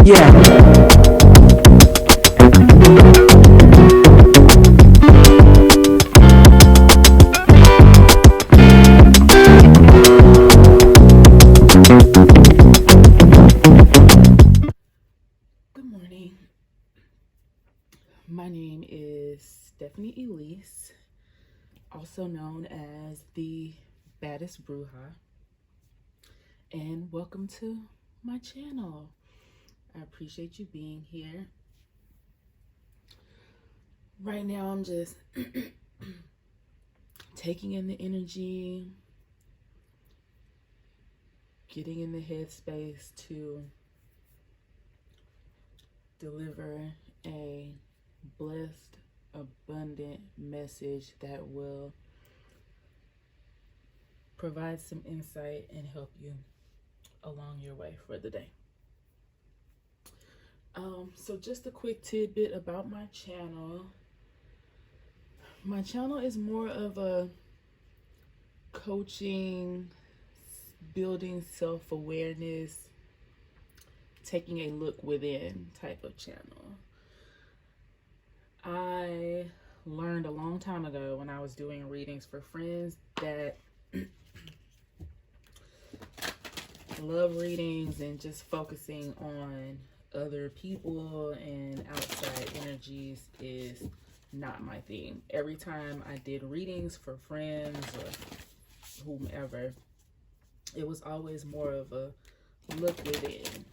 Yeah. Good morning. My name is Stephanie Elise, also known as the Baddest Bruja, and welcome to my channel. I appreciate you being here. Right now, I'm just taking in the energy, getting in the headspace to deliver a blessed, abundant message that will provide some insight and help you along your way for the day. So just a quick tidbit about my channel. My channel is more of a coaching, building self-awareness, taking a look within type of channel. I learned a long time ago when I was doing readings for friends that love readings and just focusing on other people and outside energies is not my thing. Every time I did readings for friends or whomever, it was always more of a look within,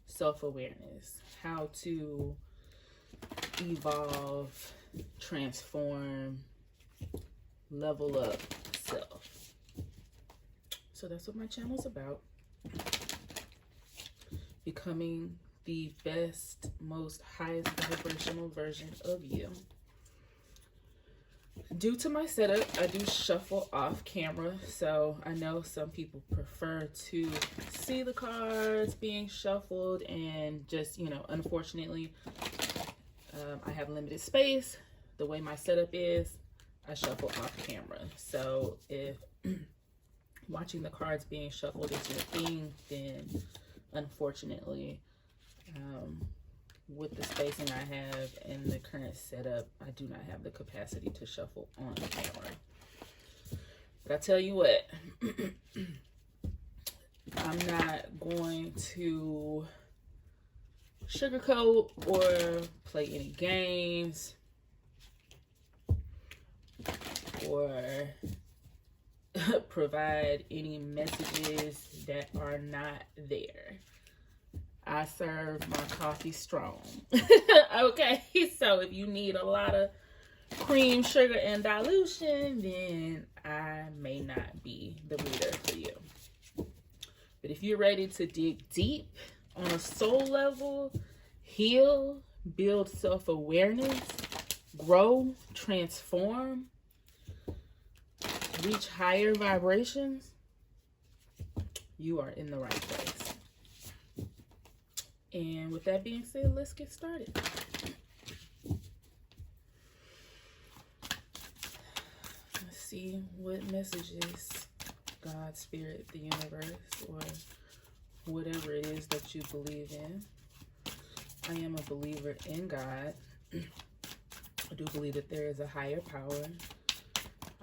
self-awareness, how to evolve, transform, level up self. So that's what my channel's about. Becoming the best, most highest vibrational version of you. Due to my setup, I do shuffle off camera, so I know some people prefer to see the cards being shuffled, and just, unfortunately, I have limited space. The way my setup is, I shuffle off camera. So if watching the cards being shuffled is your thing, then unfortunately, with the spacing I have and the current setup, I do not have the capacity to shuffle on camera. But I tell you what, I'm not going to sugarcoat or play any games or provide any messages that are not there. I serve my coffee strong. Okay, so if you need a lot of cream, sugar, and dilution, then I may not be the reader for you. But if you're ready to dig deep on a soul level, heal, build self-awareness, grow, transform, reach higher vibrations, you are in the right place. And with that being said, let's get started. Let's see what messages God, Spirit, the universe, or whatever it is that you believe in. I am a believer in God. I do believe that there is a higher power.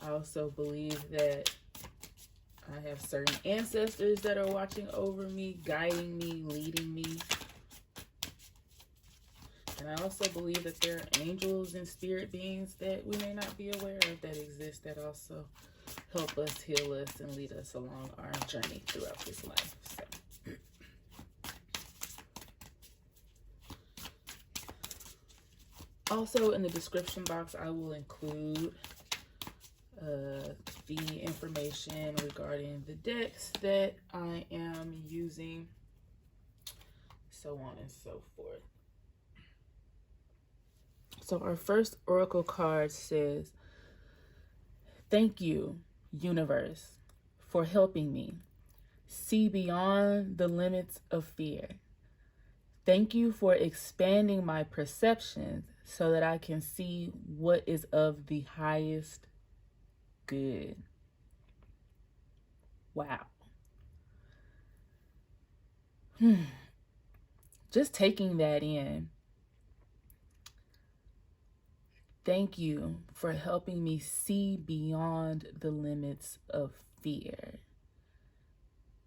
I also believe that I have certain ancestors that are watching over me, guiding me, leading me. And I also believe that there are angels and spirit beings that we may not be aware of that exist, that also help us, heal us, and lead us along our journey throughout this life. So. Also, in the description box, I will include the information regarding the decks that I am using, so on and so forth. So our first oracle card says, "Thank you, universe, for helping me see beyond the limits of fear. Thank you for expanding my perceptions so that I can see what is of the highest good." Wow. just taking that in. Thank you for helping me see beyond the limits of fear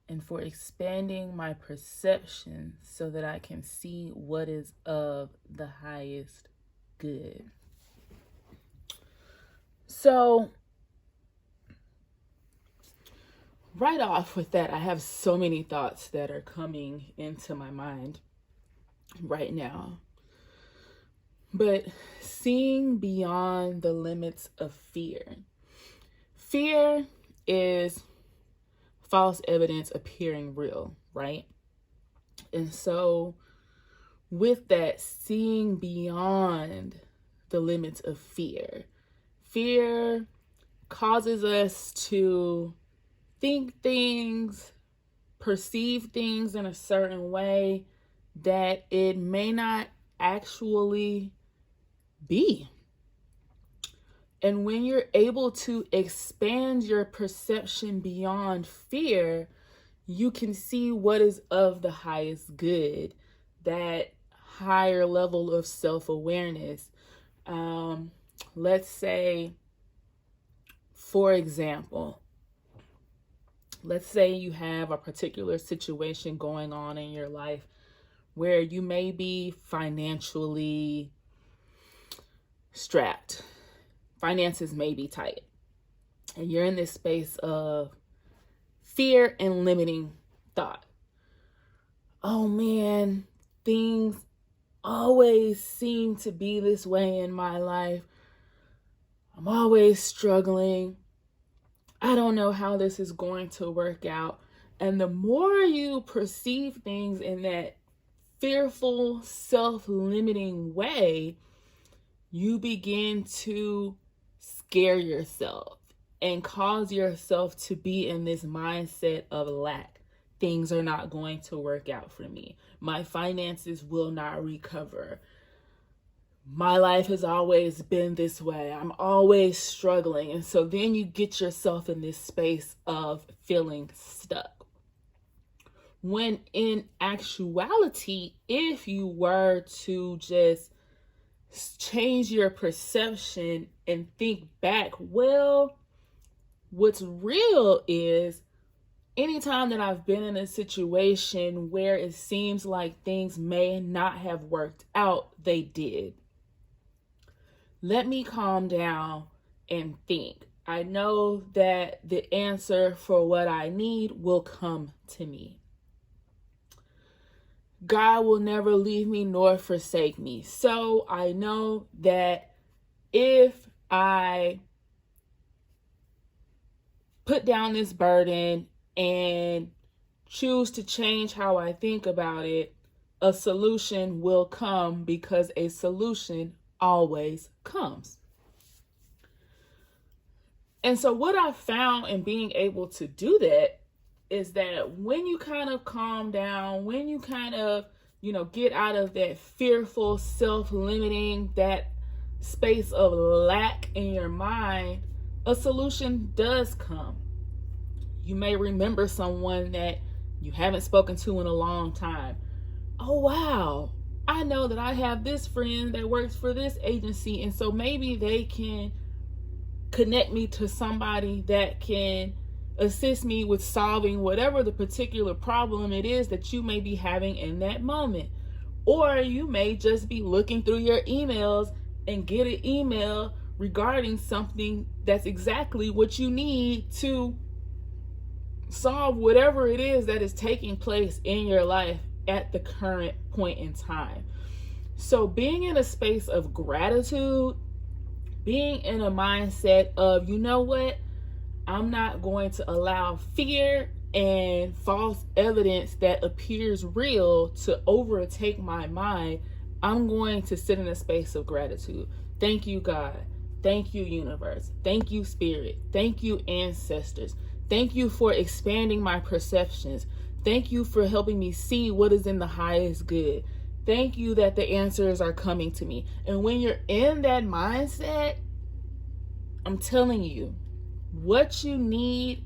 and for expanding my perception so that I can see what is of the highest good. So, right off with that, I have so many thoughts that are coming into my mind right now. But seeing beyond the limits of fear. Fear is false evidence appearing real, right? And so with that, seeing beyond the limits of fear. Fear causes us to think things, perceive things in a certain way that it may not actually be. And when you're able to expand your perception beyond fear, you can see what is of the highest good, that higher level of self-awareness. Let's say, for example, let's say you have a particular situation going on in your life where you may be financially strapped. Finances may be tight. And you're in this space of fear and limiting thought. Oh man, things always seem to be this way in my life. I'm always struggling. I don't know how this is going to work out. And the more you perceive things in that fearful, self-limiting way, you begin to scare yourself and cause yourself to be in this mindset of lack. Things are not going to work out for me. My finances will not recover. My life has always been this way. I'm always struggling. And so then you get yourself in this space of feeling stuck. When in actuality, if you were to just change your perception and think back, well, what's real is anytime that I've been in a situation where it seems like things may not have worked out, they did. Let me calm down and think. I know that the answer for what I need will come to me. God will never leave me nor forsake me. So I know that if I put down this burden and choose to change how I think about it, a solution will come, because a solution always comes. And so what I found in being able to do that is that when you kind of calm down, when you kind of, get out of that fearful, self-limiting, that space of lack in your mind, a solution does come. You may remember someone that you haven't spoken to in a long time. Oh, wow. I know that I have this friend that works for this agency, and so maybe they can connect me to somebody that can assist me with solving whatever the particular problem it is that you may be having in that moment. Or you may just be looking through your emails and get an email regarding something that's exactly what you need to solve whatever it is that is taking place in your life at the current point in time. So being in a space of gratitude, being in a mindset of, you know what, I'm not going to allow fear and false evidence that appears real to overtake my mind. I'm going to sit in a space of gratitude. Thank you, God. Thank you, universe. Thank you, spirit. Thank you, ancestors. Thank you for expanding my perceptions. Thank you for helping me see what is in the highest good. Thank you that the answers are coming to me. And when you're in that mindset, I'm telling you, what you need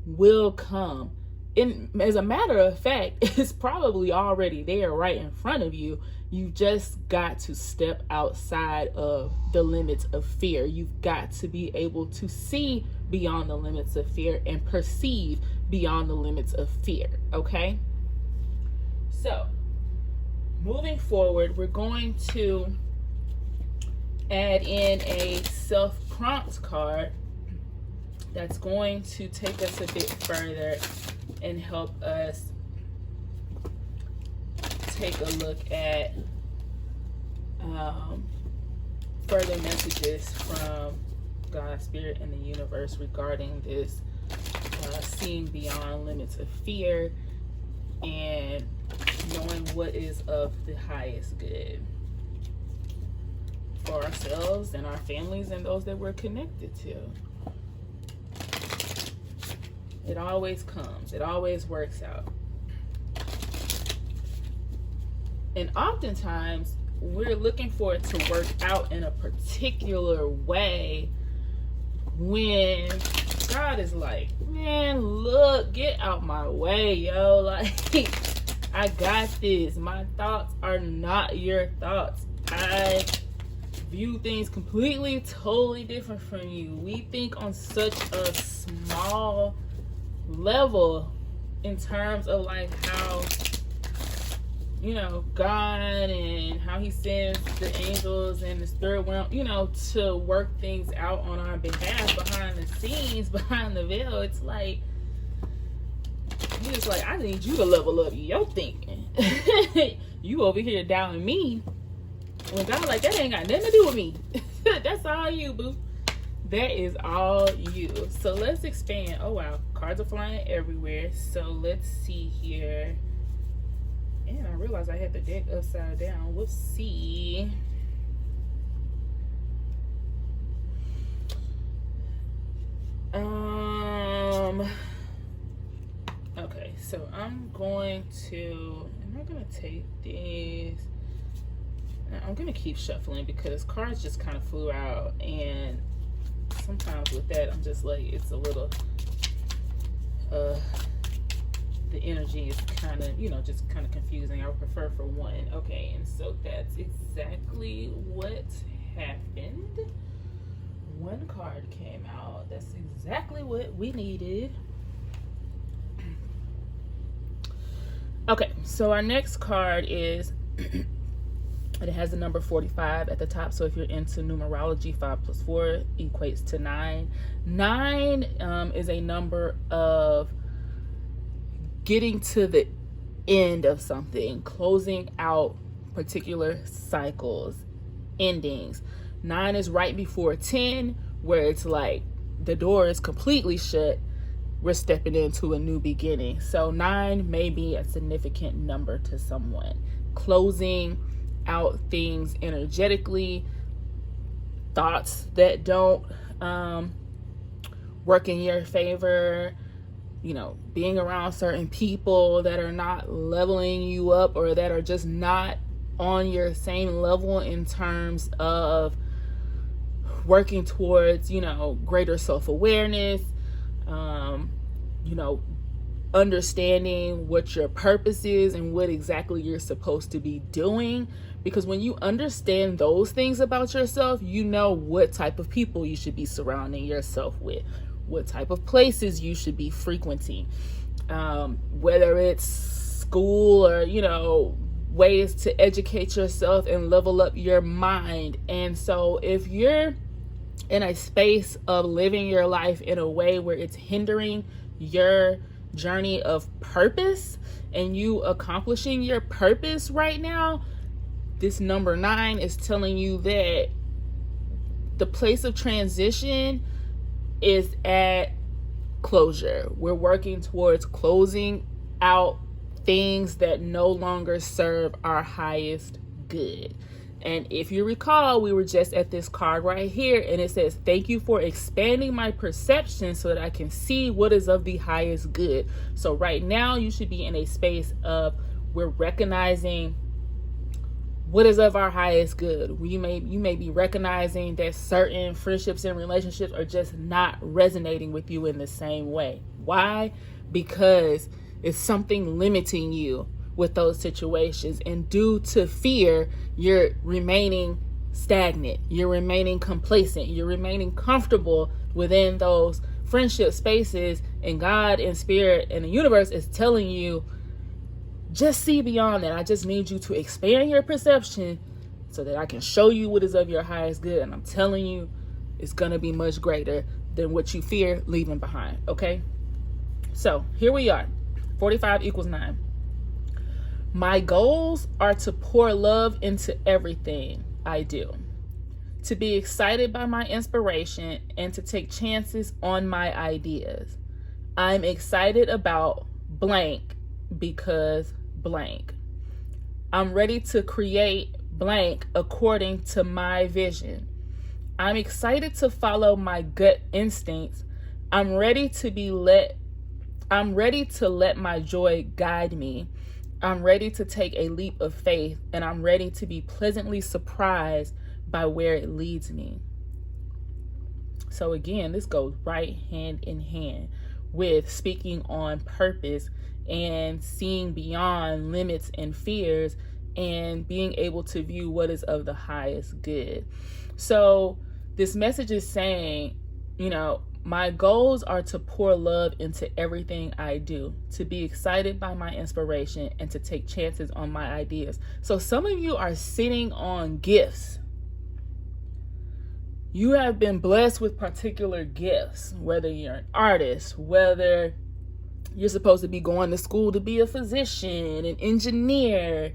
will come. as a matter of fact, it's probably already there right in front of you. You just got to step outside of the limits of fear. You've got to be able to see beyond the limits of fear and perceive beyond the limits of fear, okay? So, moving forward, we're going to add in a self-prompt card that's going to take us a bit further and help us take a look at further messages from God, Spirit, and the universe regarding this seeing beyond limits of fear and knowing what is of the highest good for ourselves and our families and those that we're connected to. It always comes. It always works out. And oftentimes, we're looking for it to work out in a particular way when God is like, man, look, get out my way, yo. Like, I got this. My thoughts are not your thoughts. I view things completely, totally different from you. We think on such a small level in terms of like how, you know, God and how he sends the angels and the spirit realm, you know, to work things out on our behalf behind the scenes, behind the veil. It's like, he's like, I need you to level up your thinking. You over here doubting me. When God like, that ain't got nothing to do with me. That's all you, boo. That is all you. So let's expand. Oh, wow. Cards are flying everywhere. So let's see here. And I realized I had the deck upside down. We'll see. Okay, so I'm going to, am I going to take this? I'm going to keep shuffling because cards just kind of flew out, and sometimes with that I'm just like, it's a little the energy is kind of, you know, just kind of confusing. I would prefer for one. Okay, and so that's exactly what happened. One card came out. That's exactly what we needed. Okay, so our next card is it has the number 45 at the top. So if you're into numerology, 5 plus 4 equates to 9. 9 is a number of getting to the end of something, closing out particular cycles, endings. 9 is right before 10, where it's like the door is completely shut. We're stepping into a new beginning. So 9 may be a significant number to someone. Closing out things energetically, thoughts that don't work in your favor, you know, being around certain people that are not leveling you up or that are just not on your same level in terms of working towards, you know, greater self-awareness, you know, understanding what your purpose is and what exactly you're supposed to be doing. Because when you understand those things about yourself, you know what type of people you should be surrounding yourself with, what type of places you should be frequenting, whether it's school or, you know, ways to educate yourself and level up your mind. And so if you're in a space of living your life in a way where it's hindering your journey of purpose and you accomplishing your purpose right now, this number 9 is telling you that the place of transition is at closure. We're working towards closing out things that no longer serve our highest good. And if you recall, we were just at this card right here, and it says, thank you for expanding my perception so that I can see what is of the highest good. So right now you should be in a space of, we're recognizing what is of our highest good. You may be recognizing that certain friendships and relationships are just not resonating with you in the same way. Why? because it's something limiting you with those situations. And due to fear, you're remaining stagnant. You're remaining complacent. You're remaining comfortable within those friendship spaces. And God and spirit and the universe is telling you, just see beyond that. I just need you to expand your perception so that I can show you what is of your highest good. And I'm telling you, it's going to be much greater than what you fear leaving behind. Okay? So here we are. 45 equals 9. My goals are to pour love into everything I do, to be excited by my inspiration, and to take chances on my ideas. I'm excited about blank because blank. I'm ready to create blank according to my vision. I'm excited to follow my gut instincts. I'm ready to let my joy guide me. I'm ready to take a leap of faith, and I'm ready to be pleasantly surprised by where it leads me. So again, this goes right hand in hand with speaking on purpose and seeing beyond limits and fears and being able to view what is of the highest good. So this message is saying, my goals are to pour love into everything I do, to be excited by my inspiration, and to take chances on my ideas. So some of you are sitting on gifts. You have been blessed with particular gifts, whether you're an artist, whether you're supposed to be going to school to be a physician, an engineer.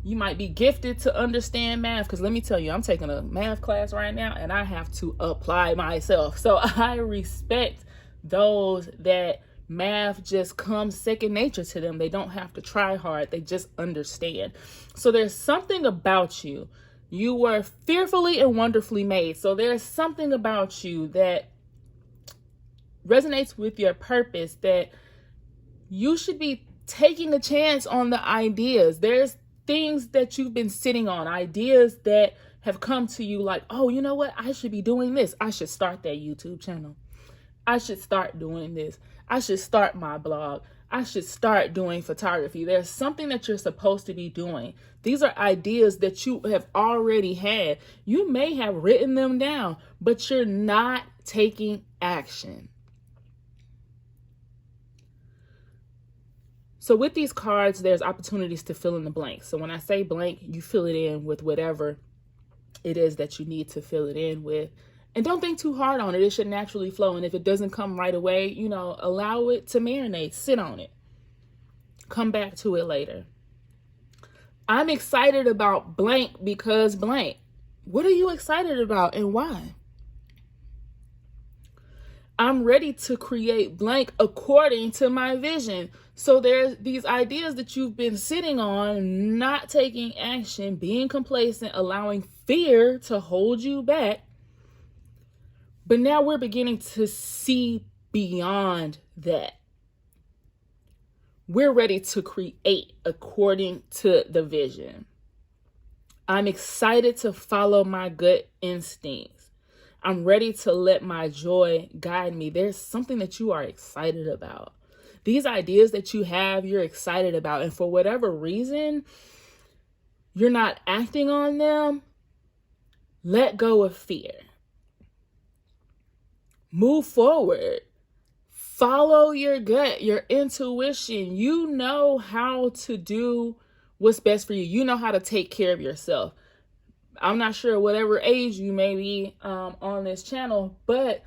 You might be gifted to understand math, because let me tell you, I'm taking a math class right now and I have to apply myself. So I respect those that math just comes second nature to them. They don't have to try hard. They just understand. So there's something about you. You were fearfully and wonderfully made. So there's something about you that resonates with your purpose, that you should be taking a chance on the ideas. There's things that you've been sitting on, ideas that have come to you like, oh, you know what? I should be doing this. I should start that YouTube channel. I should start doing this. I should start my blog. I should start doing photography. There's something that you're supposed to be doing. These are ideas that you have already had. You may have written them down, but you're not taking action. So with these cards, there's opportunities to fill in the blanks. So when I say blank, you fill it in with whatever it is that you need to fill it in with. And don't think too hard on it. It should naturally flow. And if it doesn't come right away, allow it to marinate. Sit on it. Come back to it later. I'm excited about blank because blank. What are you excited about and why? I'm ready to create blank according to my vision. So there's these ideas that you've been sitting on, not taking action, being complacent, allowing fear to hold you back. But now we're beginning to see beyond that. We're ready to create according to the vision. I'm excited to follow my gut instincts. I'm ready to let my joy guide me. There's something that you are excited about. These ideas that you have, you're excited about. And for whatever reason, you're not acting on them. Let go of fear. Move forward. Follow your gut, your intuition. You know how to do what's best for you. You know how to take care of yourself. I'm not sure whatever age you may be on this channel, but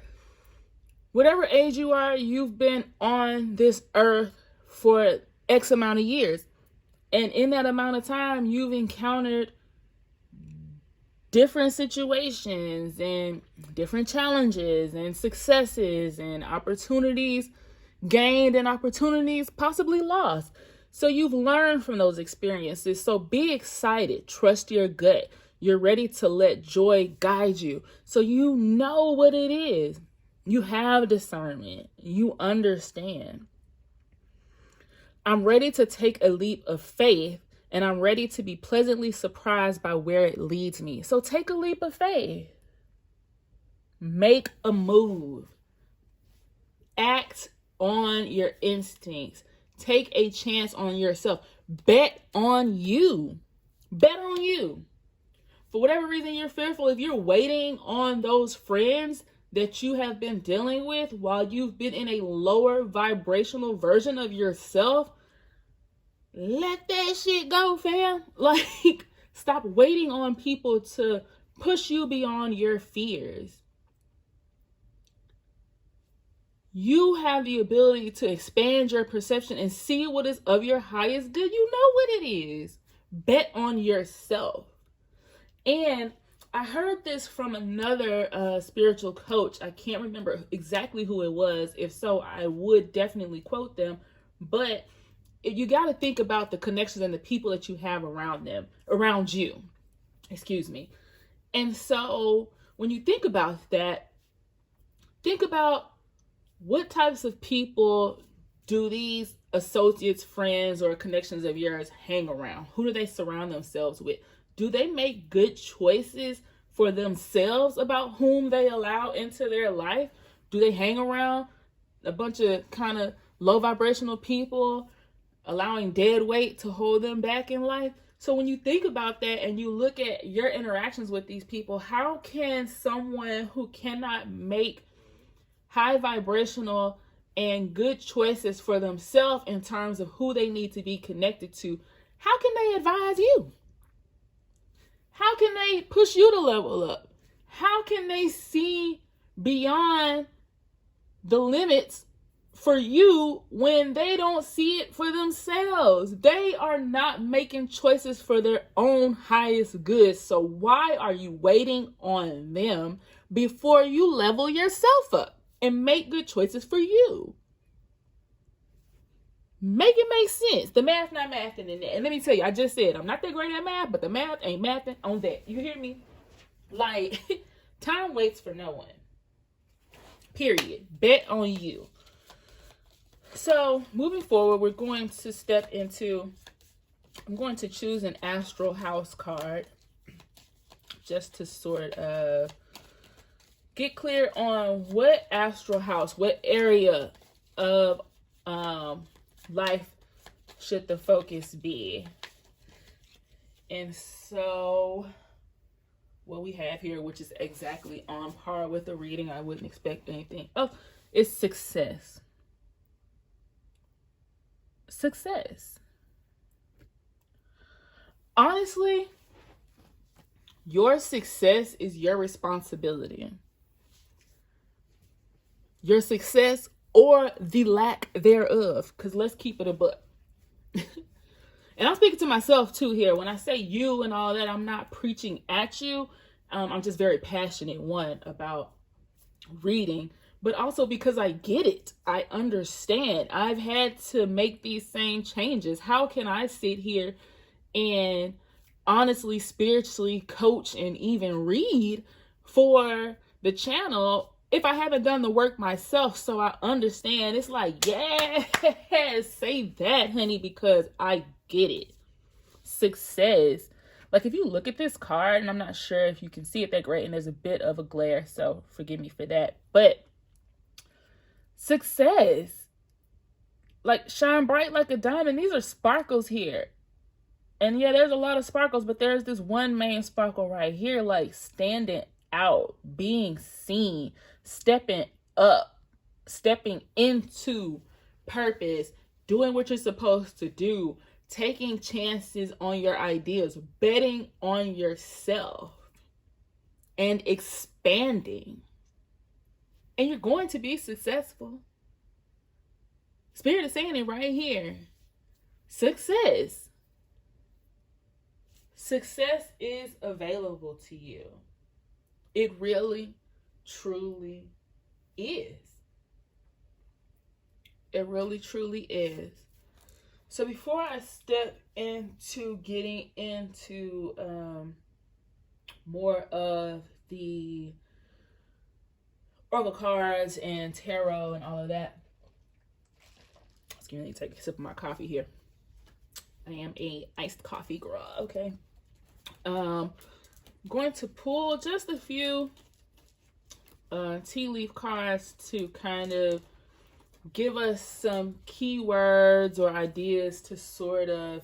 whatever age you are, you've been on this earth for X amount of years. And in that amount of time, you've encountered different situations and different challenges and successes and opportunities gained and opportunities possibly lost. So you've learned from those experiences. So be excited. Trust your gut. You're ready to let joy guide you. So you know what it is. You have discernment. You understand. I'm ready to take a leap of faith, and I'm ready to be pleasantly surprised by where it leads me. So take a leap of faith. Make a move. Act on your instincts. Take a chance on yourself. Bet on you. Bet on you. For whatever reason you're fearful, if you're waiting on those friends that you have been dealing with while you've been in a lower vibrational version of yourself, let that shit go, fam. Like, stop waiting on people to push you beyond your fears. You have the ability to expand your perception and see what is of your highest good. You know what it is. Bet on yourself. And I heard this from another spiritual coach. I can't remember exactly who it was. If so, I would definitely quote them. But you got to think about the connections and the people that you have around you. Excuse me. And so when you think about that, think about what types of people do these associates, friends, or connections of yours hang around? Who do they surround themselves with? Do they make good choices for themselves about whom they allow into their life? Do they hang around a bunch of kind of low vibrational people, allowing dead weight to hold them back in life? So when you think about that and you look at your interactions with these people, how can someone who cannot make high vibrational and good choices for themselves in terms of who they need to be connected to, how can they advise you? How can they push you to level up? How can they see beyond the limits for you when they don't see it for themselves? They are not making choices for their own highest good. So why are you waiting on them before you level yourself up and make good choices for you? Make it make sense. The math not mathing in there. And let me tell you, I just said I'm not that great at math, but the math ain't mathing on that. You hear me? Like, time waits for no one. Period. Bet on you. So moving forward, we're going to step into, I'm going to choose an astral house card just to sort of get clear on what astral house, what area of life should the focus be. And so what we have here, which is exactly on par with the reading, I wouldn't expect anything else, is success. Success. Honestly, your success is your responsibility. Your success or the lack thereof, because let's keep it a buck. And I'm speaking to myself too here. When I say you and all that, I'm not preaching at you. I'm just very passionate, one, about reading, but also because I get it. I understand. I've had to make these same changes. How can I sit here and honestly, spiritually coach and even read for the channel if I haven't done the work myself? So I understand. It's like, yeah, say that, honey, because I get it. Success. Like, if you look at this card, and I'm not sure if you can see it that great, and there's a bit of a glare, so forgive me for that. But success, like, shine bright like a diamond. These are sparkles here. And yeah, there's a lot of sparkles, but there's this one main sparkle right here, like standing out, being seen, stepping up, stepping into purpose, doing what you're supposed to do, taking chances on your ideas, betting on yourself, and expanding. And you're going to be successful. Spirit is saying it right here. Success. Success is available to you. It really, truly is. It really, truly is. So before I step into getting into more of the oracle cards and tarot and all of that, excuse me, take a sip of my coffee here. I am a iced coffee girl, okay? I'm going to pull just a few tea leaf cards to kind of give us some keywords or ideas to sort of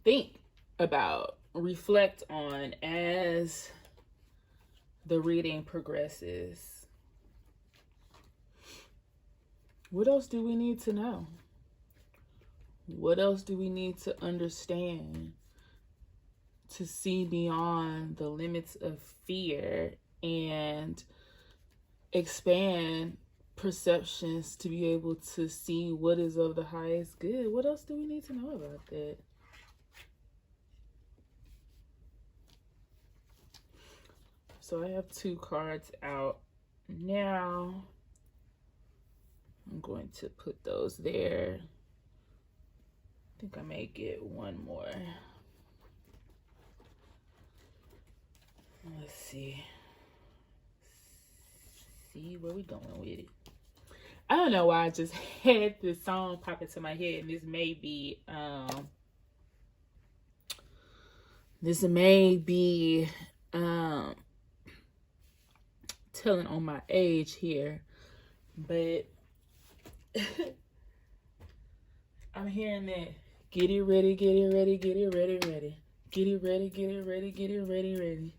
think about, reflect on as the reading progresses. What else do we need to know? What else do we need to understand to see beyond the limits of fear and expand perceptions to be able to see what is of the highest good? What else do we need to know about that? So I have 2 cards out now. I'm going to put those there. I think I may get one more. Let's see. See where we going with it. I don't know why I just had this song pop into my head, and this may be telling on my age here, but I'm hearing that get it ready, get it ready, get it ready, ready. Get it ready, get it ready, get it ready, ready.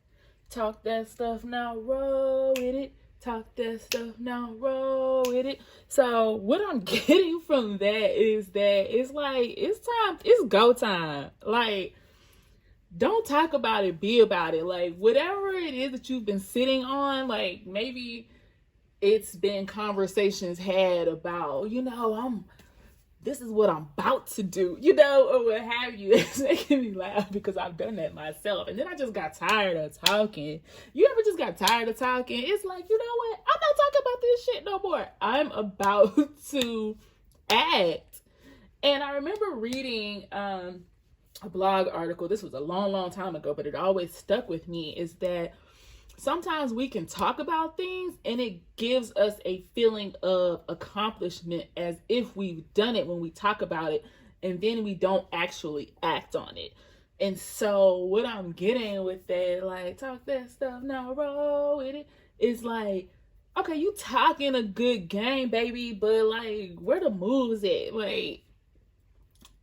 Talk that stuff now, roll with it. Talk that stuff now, roll with it. So what I'm getting from that is that it's like, it's time, it's go time. Like, don't talk about it, be about it. Like, whatever it is that you've been sitting on, like, maybe it's been conversations had about, this is what I'm about to do, or what have you. It's making me laugh because I've done that myself. And then I just got tired of talking. You ever just got tired of talking? It's like, you know what? I'm not talking about this shit no more. I'm about to act. And I remember reading a blog article. This was a long, long time ago, but it always stuck with me, is that sometimes we can talk about things and it gives us a feeling of accomplishment as if we've done it when we talk about it, and then we don't actually act on it. And so what I'm getting with that, like, talk that stuff now, roll with it, is like, okay, you talking a good game, baby, but like, where the moves at? Like,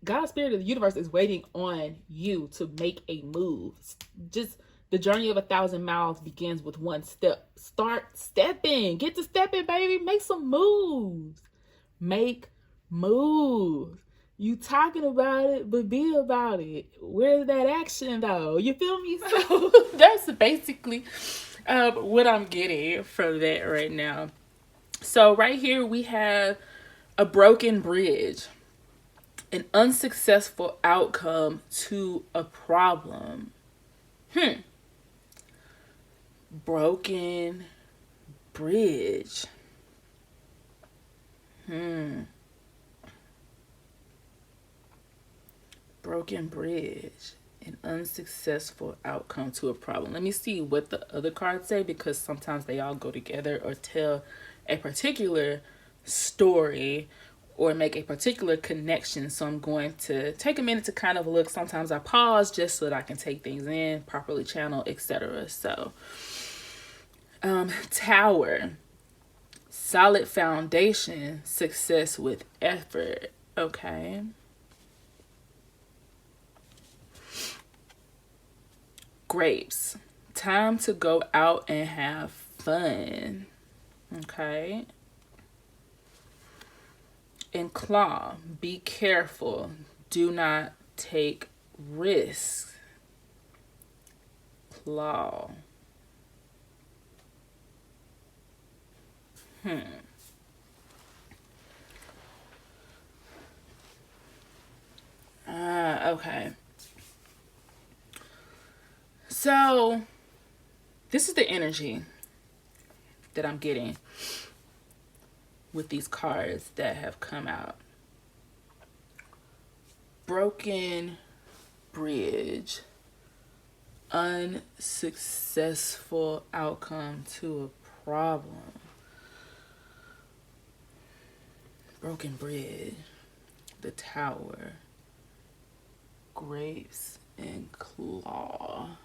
God's spirit of the universe is waiting on you to make a move. Just the journey of 1,000 miles begins with one step. Start stepping. Get to stepping, baby. Make some moves. Make moves. You talking about it, but be about it. Where's that action, though? You feel me? So that's basically what I'm getting from that right now. So right here we have a broken bridge. An unsuccessful outcome to a problem. Broken bridge. Broken bridge. An unsuccessful outcome to a problem. Let me see what the other cards say, because sometimes they all go together or tell a particular story or make a particular connection. So I'm going to take a minute to kind of look. Sometimes I pause just so that I can take things in, properly channel, etc. So, Tower, solid foundation, success with effort. Okay. Grapes, time to go out and have fun. Okay. And Claw, be careful. Do not take risks. Claw. Okay. So, this is the energy that I'm getting with these cards that have come out. Broken bridge. Unsuccessful outcome to a problem. Broken bridge. The Tower. Grapes and Claw.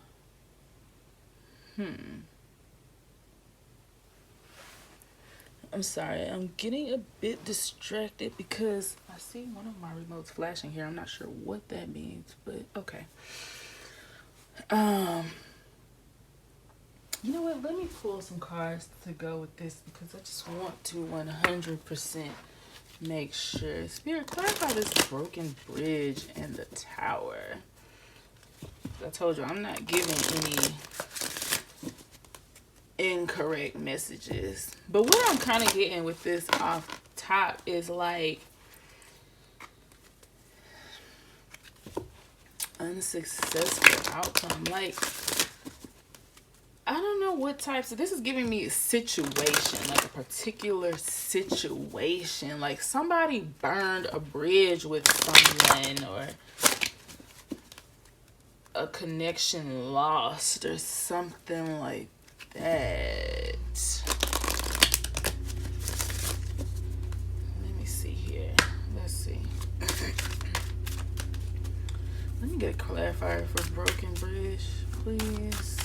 I'm sorry, I'm getting a bit distracted because I see one of my remotes flashing here. I'm not sure what that means, but okay. You know what? Let me pull some cards to go with this because I just want to 100% make sure. Spirit, clarify this broken bridge and the tower. I told you I'm not giving any incorrect messages, but what I'm kind of getting with this off top is like unsuccessful outcome. Like, I don't know what types of, this is giving me a situation, like a particular situation, like somebody burned a bridge with someone or a connection lost or something like that. Let me see here. Let's see. Let me get a clarifier for broken bridge, please,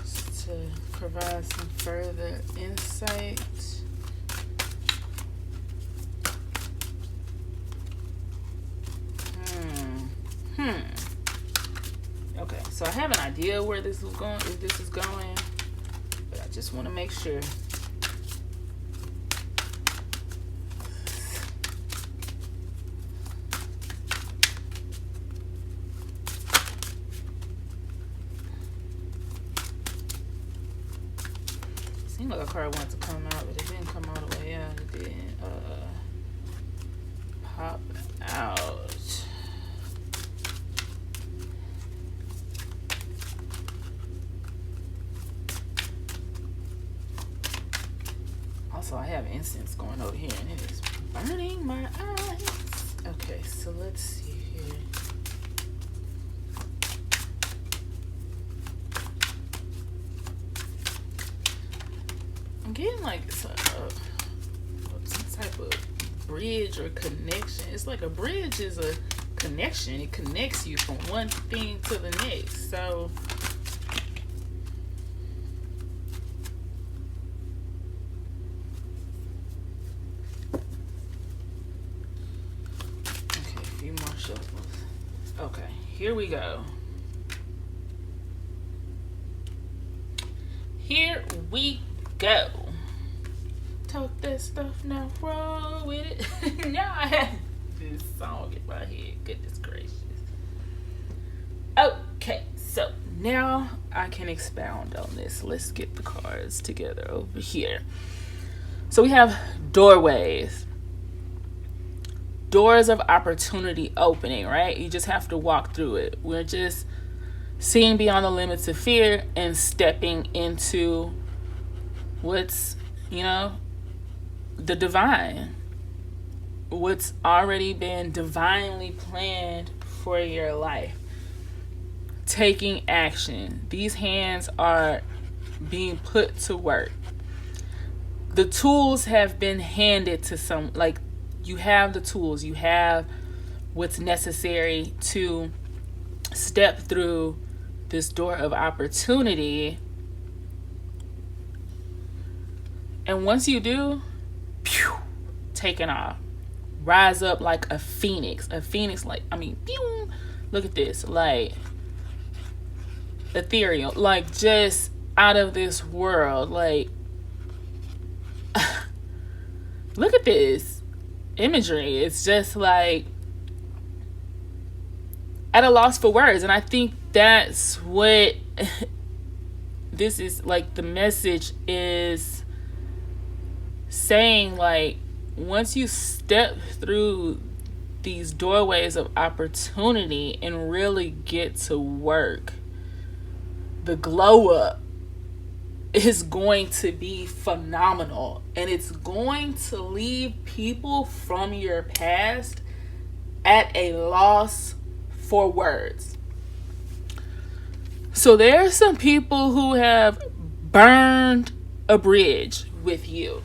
just to provide some further insight. Okay, so I have an idea where this is going, but I just want to make sure. Seemed like a card wanted to come out, but it didn't come all the way out. It didn't pop out. Also, I have incense going over here, and it is burning my eyes. Okay, so let's see here. I'm getting like some type of bridge or connection. It's like a bridge is a connection. It connects you from one thing to the next. So okay, a few more shuffles. Okay, here we go. Here we go. Talk that stuff now, roll with it. Now I have this song in my head. Goodness gracious. Okay, so now I can expound on this. Let's get the cards together over here. So we have doorways. Doors of opportunity opening, right? You just have to walk through it. We're just seeing beyond the limits of fear and stepping into what's, you know, the divine, what's already been divinely planned for your life. Taking action. These hands are being put to work. The tools have been handed to some, like, you have the tools, you have what's necessary to step through this door of opportunity. And once you do, pew, taking off. Rise up like a phoenix. A phoenix, like, I mean, pew, look at this, like, ethereal, like, just out of this world. Like, look at this imagery. It's just like at a loss for words. And I think that's what this is, like, the message is saying. Like, once you step through these doorways of opportunity and really get to work, the glow up is going to be phenomenal, and it's going to leave people from your past at a loss for words. So there are some people who have burned a bridge with you,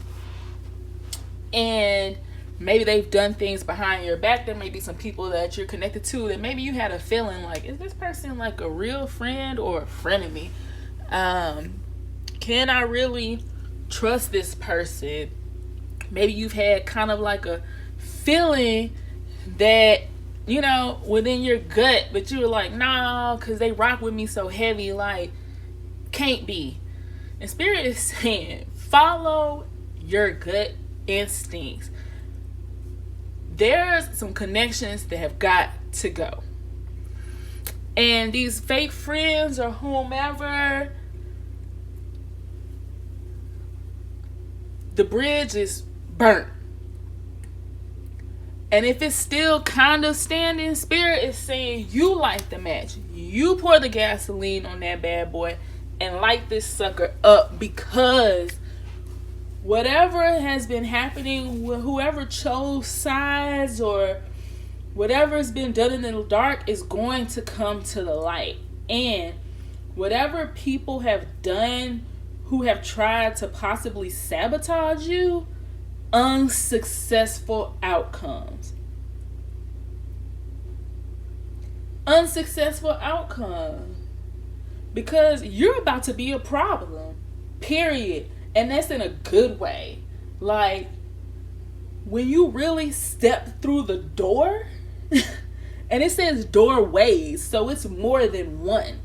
and maybe they've done things behind your back. There may be some people that you're connected to that maybe you had a feeling like, is this person like a real friend or a frenemy? Can I really trust this person. Maybe you've had kind of like a feeling that, you know, within your gut, but you were like, nah, because they rock with me so heavy, like, can't be. And Spirit is saying, follow your gut instincts. There's some connections that have got to go. And these fake friends or whomever, the bridge is burnt. And if it's still kind of standing, Spirit is saying you light the match. You pour the gasoline on that bad boy and light this sucker up, because whatever has been happening, whoever chose sides or whatever has been done in the dark is going to come to the light. And whatever people have done who have tried to possibly sabotage you, unsuccessful outcomes. Unsuccessful outcomes. Because you're about to be a problem. Period. And that's in a good way. Like, when you really step through the door, and it says doorways, so it's more than one.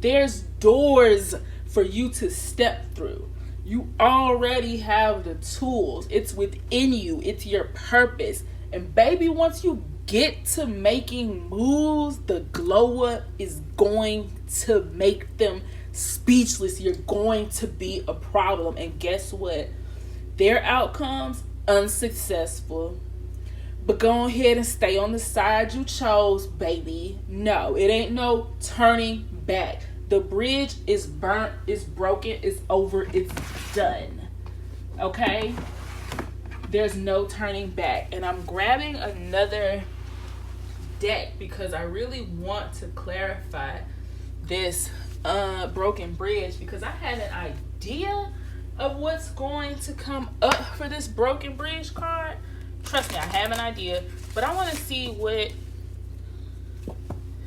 There's doors for you to step through. You already have the tools. It's within you. It's your purpose. And baby, once you get to making moves, the glow up is going to make them speechless. You're going to be a problem. And guess what? Their outcomes, unsuccessful. But go ahead and stay on the side you chose, baby. No, it ain't no turning back. The bridge is burnt, it's broken, it's over, it's done. Okay? There's no turning back. And I'm grabbing another deck because I really want to clarify this broken bridge, because I had an idea of what's going to come up for this broken bridge card. Trust me, I have an idea, but I want to see what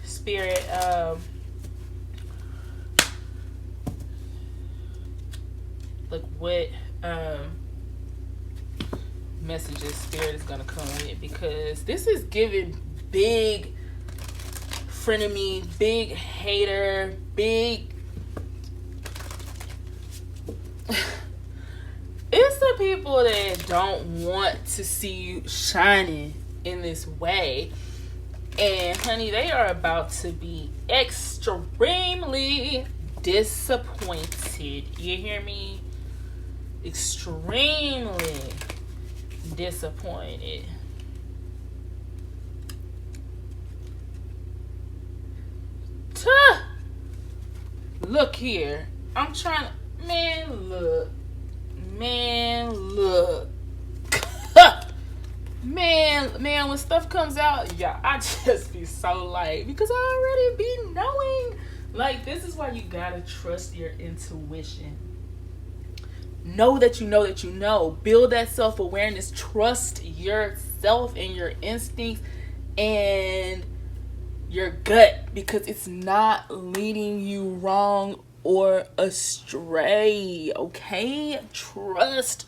Spirit like what messages Spirit is gonna come with, because this is giving big frenemy, big hater, big it's the people that don't want to see you shining in this way. And honey, they are about to be extremely disappointed. You hear me? Extremely disappointed. Look here. I'm trying to... Man, look. Man, when stuff comes out, yeah, I just be so like, because I already be knowing. Like, this is why you gotta trust your intuition. Know that you know that you know. Build that self-awareness. Trust yourself and your instincts and your gut, because it's not leading you wrong or astray. Okay? Trust.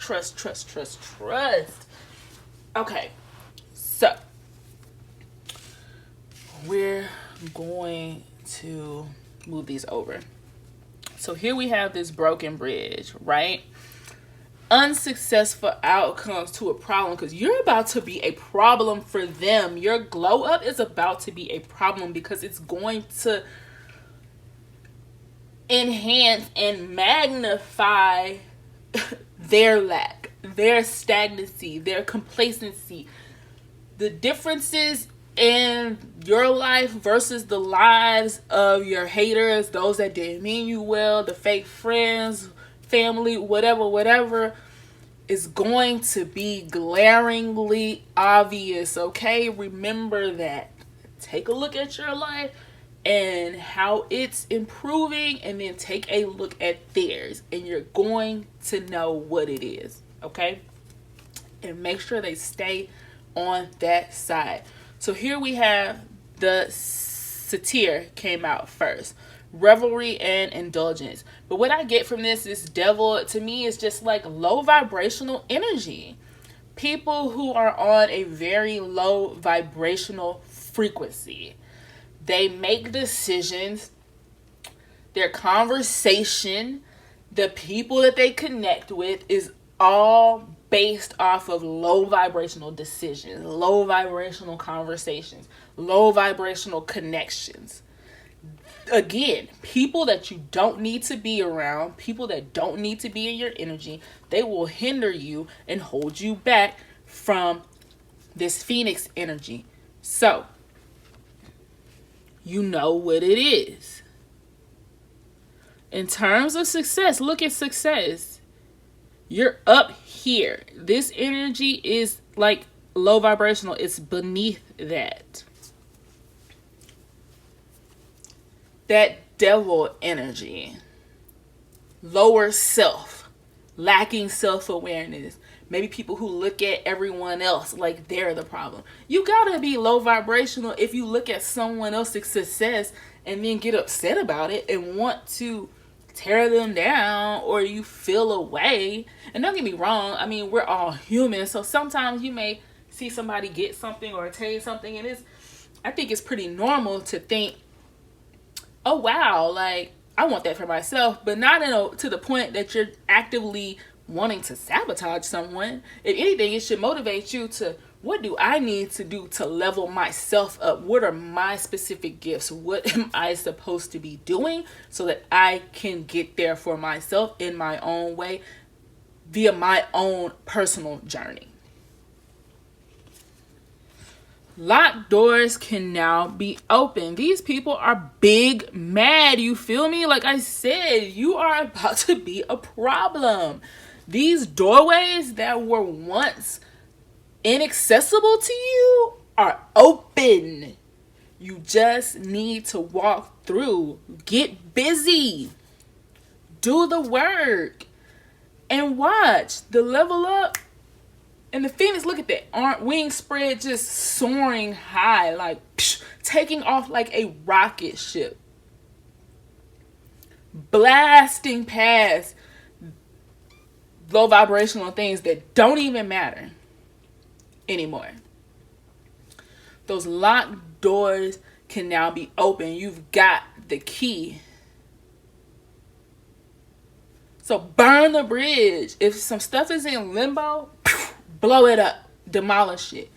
Okay. So, we're going to move these over. So here we have this broken bridge, right? Unsuccessful outcomes to a problem, because you're about to be a problem for them. Your glow up is about to be a problem, because it's going to enhance and magnify their lack, their stagnancy, their complacency, the differences in your life versus the lives of your haters, those that didn't mean you well, the fake friends, family, whatever, is going to be glaringly obvious. Okay, remember that. Take a look at your life and how it's improving, and then take a look at theirs, and you're going to know what it is. Okay, and make sure they stay on that side. So here we have the satyr came out first, revelry and indulgence. But what I get from this devil, to me, is just like low vibrational energy. People who are on a very low vibrational frequency. They make decisions, their conversation, the people that they connect with is all based off of low vibrational decisions, low vibrational conversations, low vibrational connections. Again, people that you don't need to be around, people that don't need to be in your energy, they will hinder you and hold you back from this Phoenix energy. So, you know what it is. In terms of success, look at success. You're up here. This energy is like low vibrational. It's beneath that. That devil energy. Lower self. Lacking self-awareness. Maybe people who look at everyone else like they're the problem. You gotta be low vibrational if you look at someone else's success and then get upset about it and want to tear them down, or you feel away. And don't get me wrong, I mean, we're all human, so sometimes you may see somebody get something or attain something, and I think it's pretty normal to think, oh wow, like I want that for myself, but not to the point that you're actively wanting to sabotage someone. If anything, it should motivate you to, what do I need to do to level myself up? What are my specific gifts? What am I supposed to be doing so that I can get there for myself in my own way via my own personal journey? Locked doors can now be open. These people are big mad. You feel me? Like I said, you are about to be a problem. These doorways that were once inaccessible to you are open. You just need to walk through. Get busy. Do the work. And watch the level up. And the Phoenix, look at that. Wing spread just soaring high. Like taking off like a rocket ship. Blasting past low vibrational things that don't even matter anymore. Those locked doors can now be open. You've got the key. So burn the bridge. If some stuff is in limbo, blow it up. Demolish it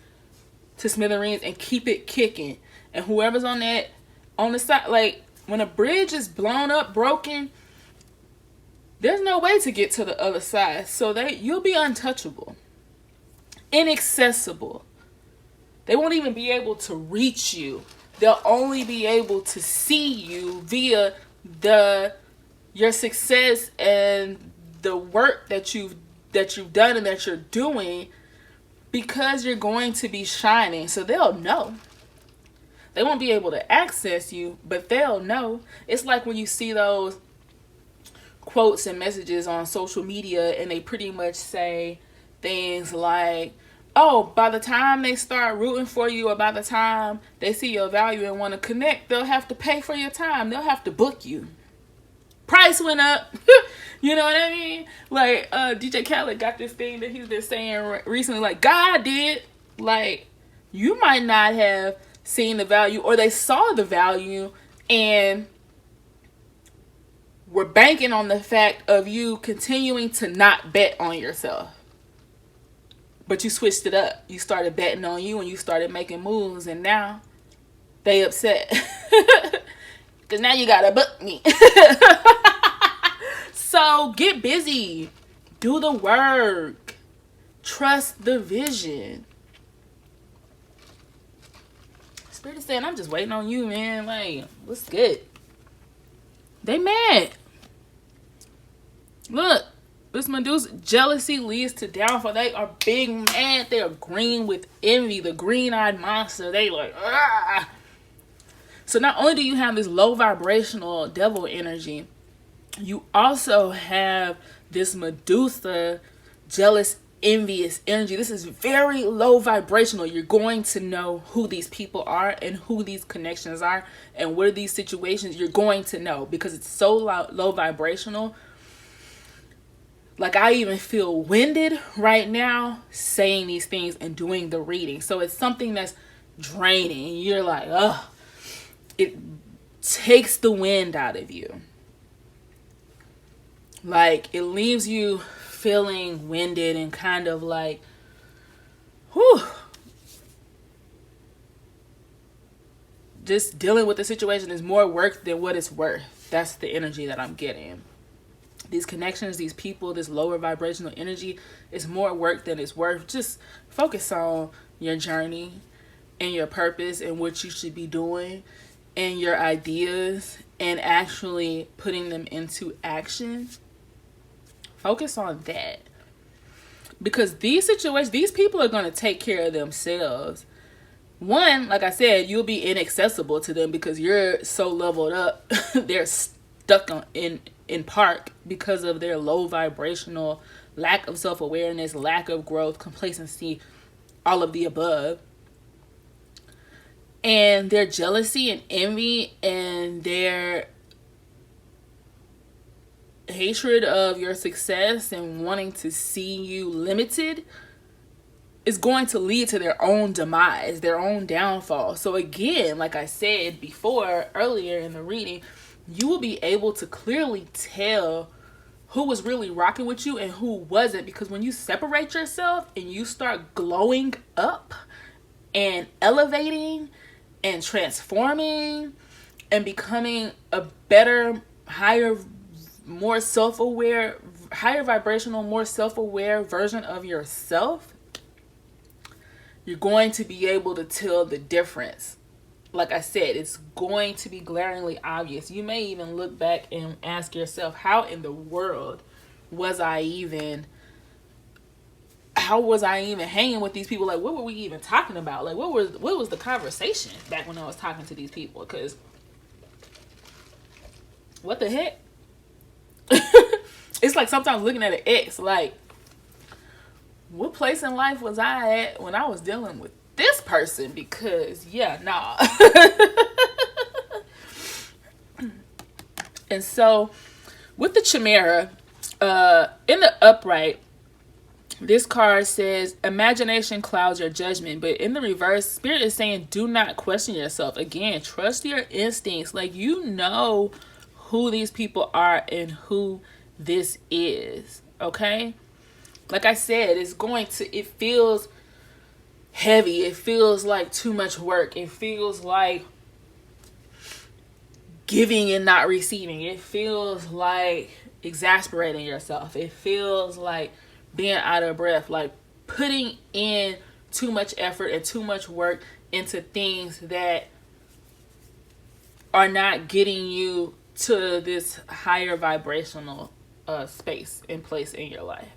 to smithereens and keep it kicking. And whoever's on the side, like when a bridge is blown up, broken, there's no way to get to the other side. So you'll be untouchable. Inaccessible. They won't even be able to reach you. They'll only be able to see you via your success and the work that you've done and that you're doing, because you're going to be shining. So they'll know. They won't be able to access you, but they'll know. It's like when you see those quotes and messages on social media and they pretty much say things like, oh, by the time they start rooting for you, or by the time they see your value and want to connect, they'll have to pay for your time. They'll have to book you. Price went up. You know what I mean? Like DJ Khaled got this thing that he's been saying recently, like God did. Like you might not have seen the value, or they saw the value and we're banking on the fact of you continuing to not bet on yourself. But you switched it up. You started betting on you and you started making moves, and now they upset. Because now you gotta book me. So get busy. Do the work. Trust the vision. Spirit is saying, I'm just waiting on you, man. Like, what's good? They mad. Look, this Medusa, jealousy leads to downfall. They are big mad. They are green with envy. The green-eyed monster. They like, ah. So not only do you have this low vibrational devil energy, you also have this Medusa jealous envious energy. This is very low vibrational. You're going to know who these people are and who these connections are and what are these situations. You're going to know because it's so low vibrational. Like, I even feel winded right now saying these things and doing the reading. So it's something that's draining. You're like, ugh. It takes the wind out of you. Like, it leaves you feeling winded and kind of like, whew. Just dealing with the situation is more work than what it's worth. That's the energy that I'm getting. These connections, these people, this lower vibrational energy is more work than it's worth. Just focus on your journey and your purpose and what you should be doing and your ideas and actually putting them into action. Focus on that. Because these situations, these people are going to take care of themselves. One, like I said, you'll be inaccessible to them because you're so leveled up. They're stuck in park because of their low vibrational, lack of self-awareness, lack of growth, complacency, all of the above. And their jealousy and envy and their hatred of your success and wanting to see you limited is going to lead to their own demise, their own downfall. So again, like I said before, earlier in the reading, you will be able to clearly tell who was really rocking with you and who wasn't. Because when you separate yourself and you start glowing up and elevating and transforming and becoming a better, higher, more self-aware, higher vibrational, more self-aware version of yourself, you're going to be able to tell the difference. Like I said, it's going to be glaringly obvious. You may even look back and ask yourself, how in the world was I even hanging with these people? Like, what were we even talking about? Like, what was the conversation back when I was talking to these people? Because what the heck? It's like sometimes looking at an ex, like, what place in life was I at when I was dealing with this person? Because yeah, nah. And so with the Chimera, in the upright, this card says imagination clouds your judgment, but in the reverse, Spirit is saying do not question yourself. Again, trust your instincts. Like, you know who these people are and who this is. Okay, like I said, it feels heavy. It feels like too much work. It feels like giving and not receiving. It feels like exasperating yourself. It feels like being out of breath, like putting in too much effort and too much work into things that are not getting you to this higher vibrational space and place in your life.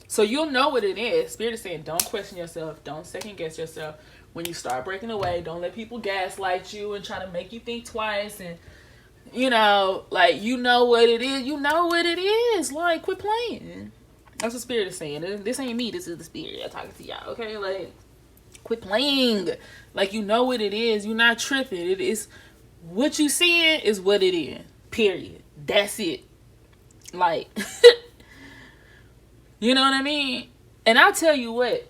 So you'll know what it is. Spirit is saying don't question yourself. Don't second guess yourself. When you start breaking away, don't let people gaslight you and try to make you think twice. And, like, you know what it is. You know what it is. Like, quit playing. That's what Spirit is saying. This ain't me. This is the Spirit talking to y'all. Okay? Like, quit playing. Like, you know what it is. You're not tripping. It is what you seeing is what it is. Period. That's it. Like, you know what I mean? And I'll tell you what.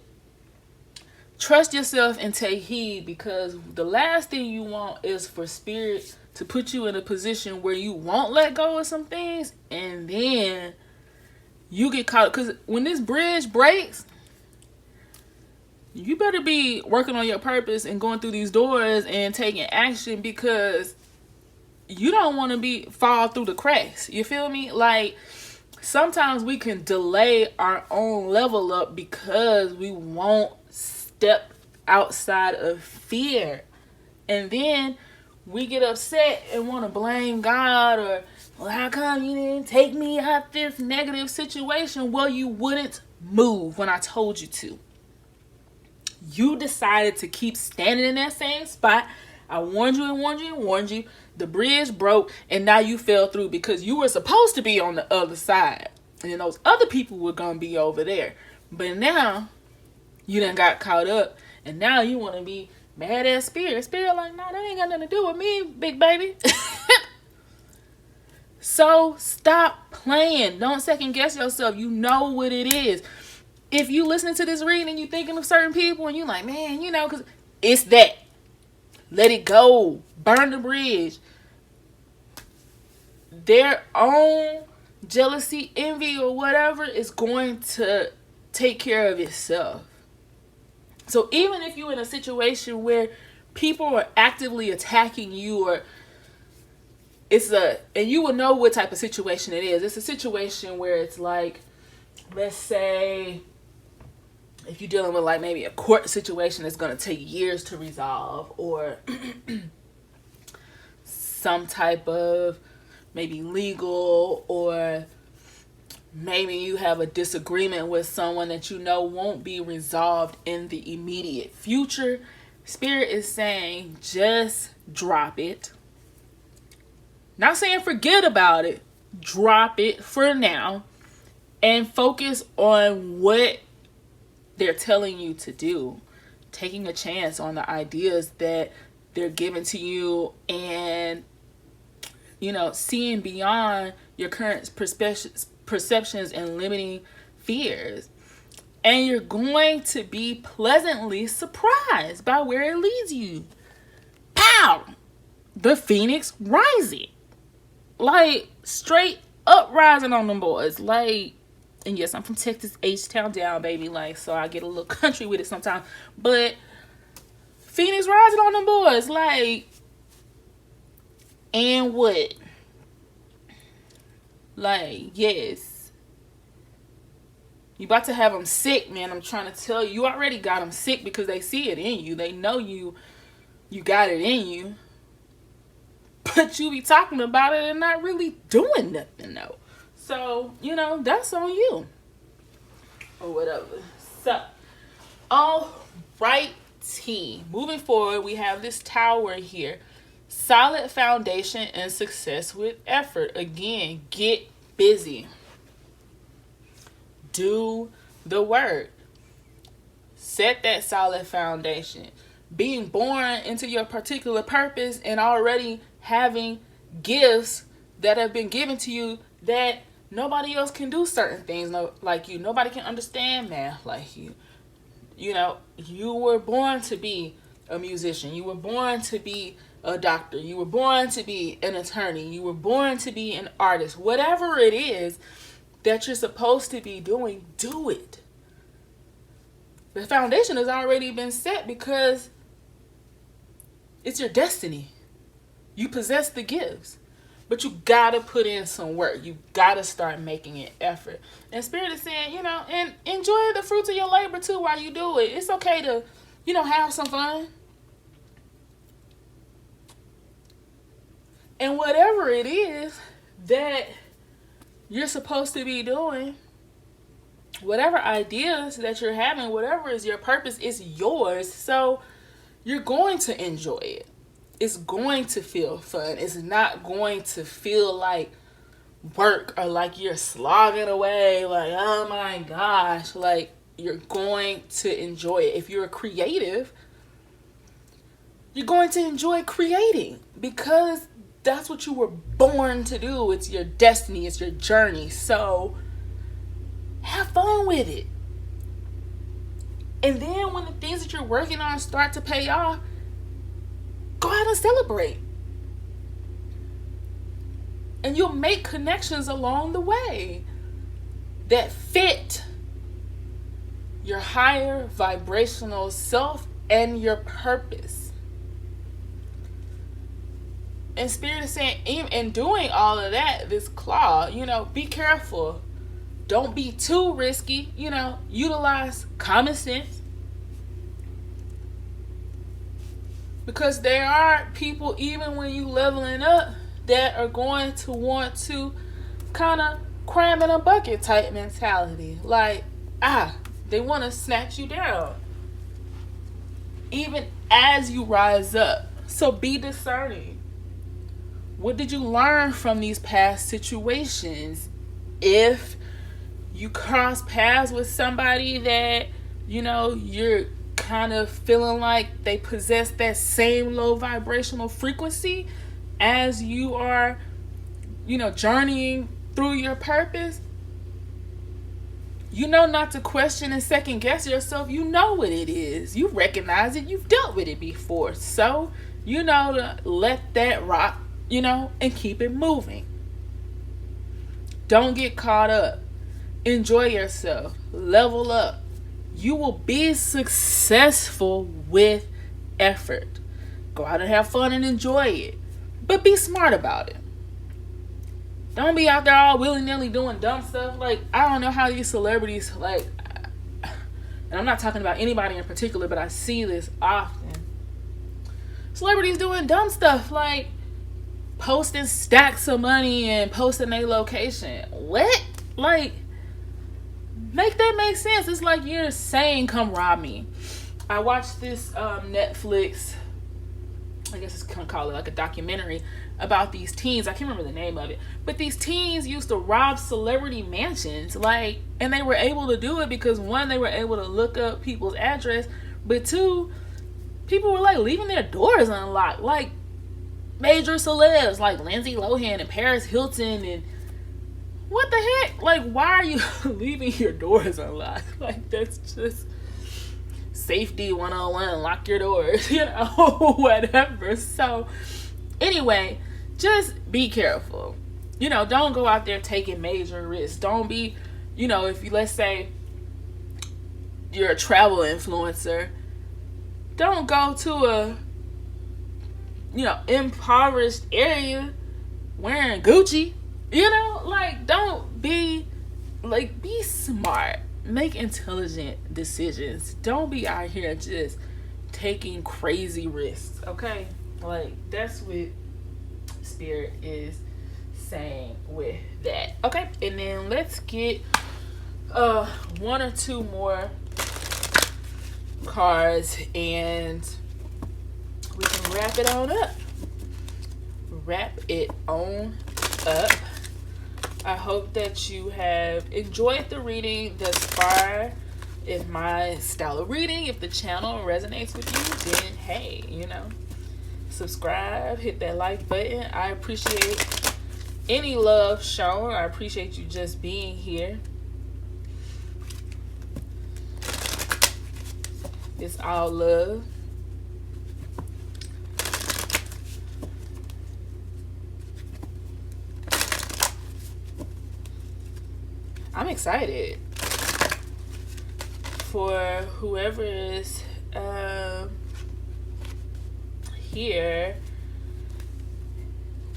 Trust yourself and take heed, because the last thing you want is for Spirit to put you in a position where you won't let go of some things and then you get caught. Because when this bridge breaks, you better be working on your purpose and going through these doors and taking action, because you don't want to fall through the cracks. You feel me? Like, sometimes we can delay our own level up because we won't step outside of fear. And then we get upset and want to blame God, or, well, how come you didn't take me out this negative situation? Well, you wouldn't move when I told you to. You decided to keep standing in that same spot. I warned you and warned you and warned you. The bridge broke and now you fell through because you were supposed to be on the other side. And then those other people were going to be over there. But now you done got caught up, and now you want to be mad at Spirit. Spirit like, nah, that ain't got nothing to do with me, big baby. So stop playing. Don't second guess yourself. You know what it is. If you listening to this reading and you thinking of certain people and you like, man, you know, because it's that. Let it go. Burn the bridge. Their own jealousy, envy, or whatever is going to take care of itself. So even if you're in a situation where people are actively attacking you, or and you will know what type of situation it is. It's a situation where it's like, let's say, if you're dealing with like maybe a court situation that's going to take years to resolve, or some type of maybe legal, or maybe you have a disagreement with someone that you know won't be resolved in the immediate future. Spirit is saying just drop it. Not saying forget about it. Drop it for now and focus on what they're telling you to do. Taking a chance on the ideas that they're giving to you, and you know, seeing beyond your current perceptions and limiting fears. And you're going to be pleasantly surprised by where it leads you. Pow! The Phoenix rising. Like, straight uprising on them boys. Like, and yes, I'm from Texas, H-Town down, baby. Like, so I get a little country with it sometimes. But Phoenix rising on them boys. Like, and what? Like, yes. You about to have them sick, man. I'm trying to tell you. You already got them sick because they see it in you. They know you got it in you. But you be talking about it and not really doing nothing, though. So, you know, that's on you. Or whatever. So, alrighty. Moving forward, we have this tower here. Solid foundation and success with effort. Again, get busy. Do the work. Set that solid foundation. Being born into your particular purpose and already having gifts that have been given to you that nobody else can do certain things like you. Nobody can understand math like you. You know, you were born to be a musician. You were born to be a doctor. You were born to be an attorney. You were born to be an artist. Whatever it is that you're supposed to be doing, do it. The foundation has already been set because it's your destiny. You possess the gifts, but you gotta put in some work. You gotta start making an effort. And Spirit is saying, you know, and enjoy the fruits of your labor too while you do it. It's okay to, you know, have some fun. And whatever it is that you're supposed to be doing, whatever ideas that you're having, whatever is your purpose, is yours. So you're going to enjoy it. It's going to feel fun. It's not going to feel like work or like you're slogging away. Like, oh my gosh. Like, you're going to enjoy it. If you're a creative, you're going to enjoy creating because that's what you were born to do. It's your destiny. It's your journey. So have fun with it. And then when the things that you're working on start to pay off, go out and celebrate. And you'll make connections along the way that fit your higher vibrational self and your purpose. And Spirit is saying, in doing all of that, this claw, you know, be careful. Don't be too risky. You know, utilize common sense. Because there are people, even when you leveling up, that are going to want to kind of cram in a bucket type mentality. Like, they want to snatch you down. Even as you rise up. So be discerning. What did you learn from these past situations? If you cross paths with somebody that, you know, you're kind of feeling like they possess that same low vibrational frequency as you are, you know, journeying through your purpose, you know not to question and second guess yourself. You know what it is. You recognize it. You've dealt with it before. So, you know, to let that rock, you know, and keep it moving. Don't get caught up. Enjoy yourself. Level up. You will be successful with effort. Go out and have fun and enjoy it. But be smart about it. Don't be out there all willy-nilly doing dumb stuff. Like, I don't know how these celebrities, like, and I'm not talking about anybody in particular, but I see this often. Celebrities doing dumb stuff, like posting stacks of money and posting their location. What? Like, make that make sense. It's like you're saying, come rob me. I watched this Netflix, I guess it's gonna call it like a documentary about these teens. I can't remember the name of it, but these teens used to rob celebrity mansions, like, and they were able to do it because one, they were able to look up people's address, but two, people were like leaving their doors unlocked, like major celebs like Lindsay Lohan and Paris Hilton. And what the heck? Like, why are you leaving your doors unlocked? Like, that's just safety 101. Lock your doors, you know, whatever. So anyway, just be careful. You know, don't go out there taking major risks. Don't be, you know, if you, let's say you're a travel influencer, don't go to a, you know, impoverished area wearing Gucci. You know, like, don't be, like, be smart. Make intelligent decisions. Don't be out here just taking crazy risks, okay? Like, that's what Spirit is saying with that. Okay, and then let's get one or two more cards and we can wrap it on up. Wrap it on up. I hope that you have enjoyed the reading thus far. If my style of reading, if the channel resonates with you, then hey, you know, subscribe, hit that like button. I appreciate any love shown. I appreciate you just being here. It's all love. I'm excited for whoever is here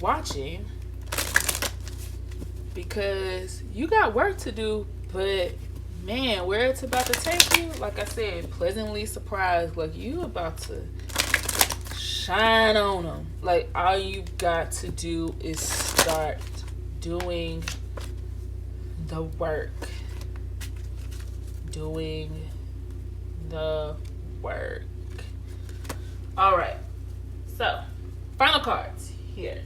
watching, because you got work to do, but man, where it's about to take you, like I said, pleasantly surprised. Like, you about to shine on them. Like, all you got to do is start doing the work. Doing the work. All right. So, final cards here.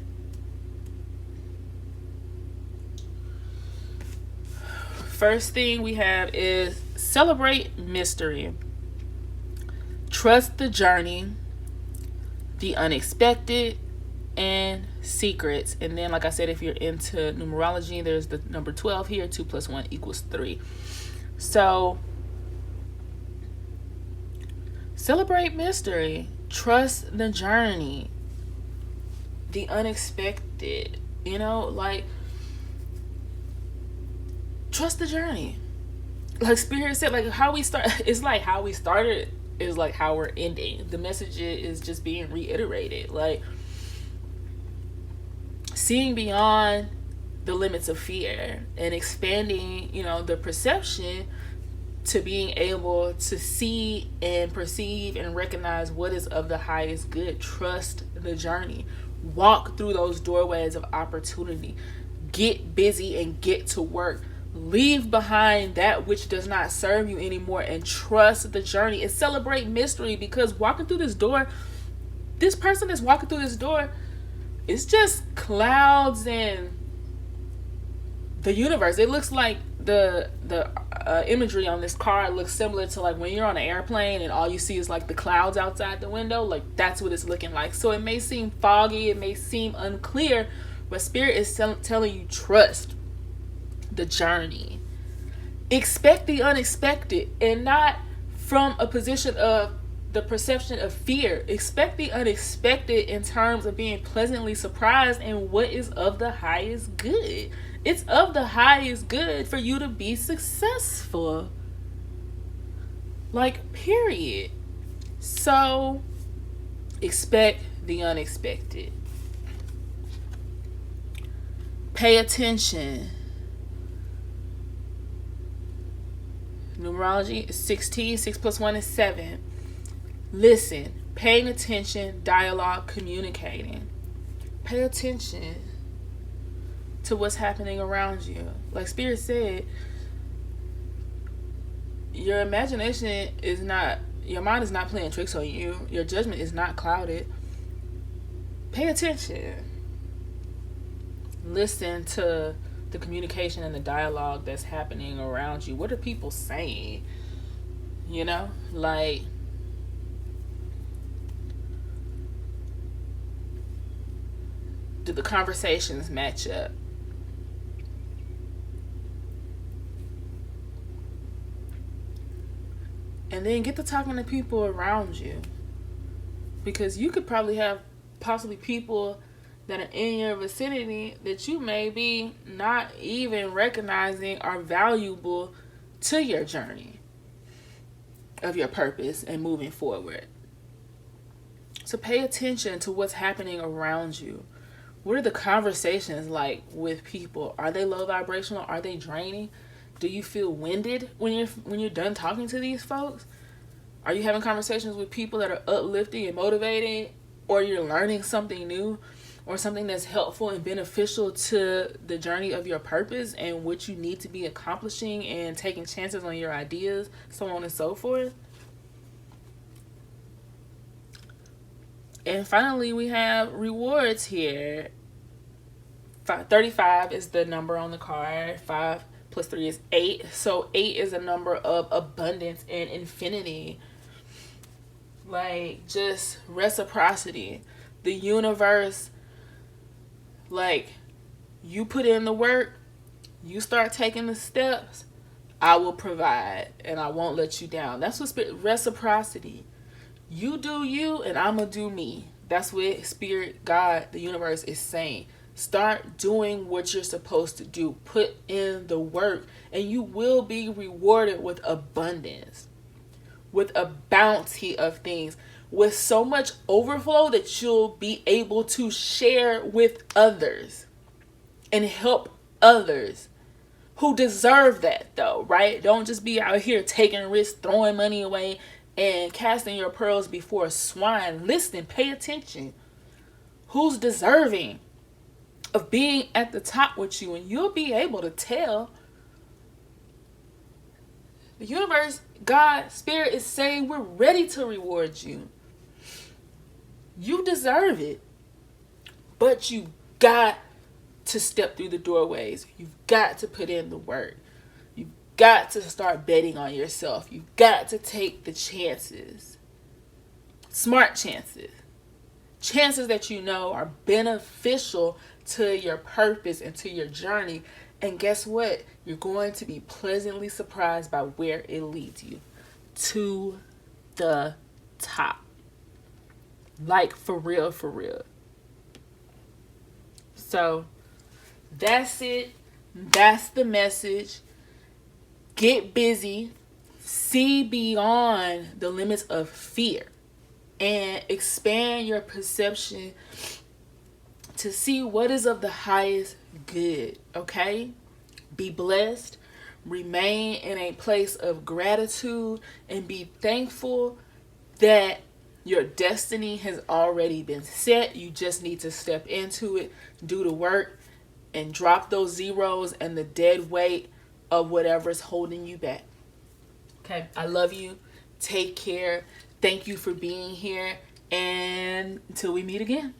First thing we have is celebrate mystery. Trust the journey, the unexpected, and secrets. And then, like I said, if you're into numerology, there's the number 12 here. 2 + 1 = 3. So celebrate mystery, trust the journey, the unexpected, you know, like, trust the journey. Like Spirit said, like, how we start, it's like how we started is like how we're ending. The message is just being reiterated. Like, seeing beyond the limits of fear and expanding, you know, the perception to being able to see and perceive and recognize what is of the highest good. Trust the journey. Walk through those doorways of opportunity. Get busy and get to work. Leave behind that which does not serve you anymore and trust the journey and celebrate mystery, because walking through this door, this person that's walking through this door, it's just clouds and the universe. It looks like the imagery on this card looks similar to like when you're on an airplane and all you see is like the clouds outside the window. Like that's what it's looking like. So it may seem foggy, it may seem unclear, but Spirit is telling you trust the journey. Expect the unexpected, and not from a position of the perception of fear. Expect the unexpected in terms of being pleasantly surprised and what is of the highest good. It's of the highest good for you to be successful. Like, period. So, expect the unexpected. Pay attention. Numerology is 16. 6 plus 1 is 7. Listen. Paying attention. Dialogue. Communicating. Pay attention to what's happening around you. Like Spirit said, your imagination is not, your mind is not playing tricks on you. Your judgment is not clouded. Pay attention. Listen to the communication and the dialogue that's happening around you. What are people saying? You know, like, do the conversations match up? And then get to talking to people around you, because you could probably have possibly people that are in your vicinity that you may be not even recognizing are valuable to your journey of your purpose and moving forward. So pay attention to what's happening around you. What are the conversations like with people? Are they low vibrational? Are they draining? Do you feel winded when you're done talking to these folks? Are you having conversations with people that are uplifting and motivating, or you're learning something new, or something that's helpful and beneficial to the journey of your purpose and what you need to be accomplishing and taking chances on your ideas, so on and so forth? And finally, we have rewards here. 35 is the number on the card. 5 plus 3 is 8. So 8 is a number of abundance and infinity. Like, just reciprocity. The universe, like, you put in the work, you start taking the steps, I will provide and I won't let you down. That's what Spirit, reciprocity. You do you and I'm going to do me. That's what Spirit, God, the universe is saying. Start doing what you're supposed to do. Put in the work and you will be rewarded with abundance, with a bounty of things, with so much overflow that you'll be able to share with others and help others who deserve that, though, right? Don't just be out here taking risks, throwing money away, and casting your pearls before swine. Listen, pay attention. Who's deserving of being at the top with you? And you'll be able to tell. The universe, God, Spirit is saying we're ready to reward you. You deserve it. But you got to step through the doorways. You've got to put in the work. You've got to start betting on yourself. You've got to take the chances. Smart chances. Chances that you know are beneficial to your purpose and to your journey. And guess what? You're going to be pleasantly surprised by where it leads you. To the top. Like, for real, for real. So, that's it. That's the message. Get busy. See beyond the limits of fear. And expand your perception to see what is of the highest good. Okay? Be blessed. Remain in a place of gratitude. And be thankful that your destiny has already been set. You just need to step into it, do the work, and drop those zeros and the dead weight of whatever's holding you back. Okay, I love you. Take care. Thank you for being here. And until we meet again.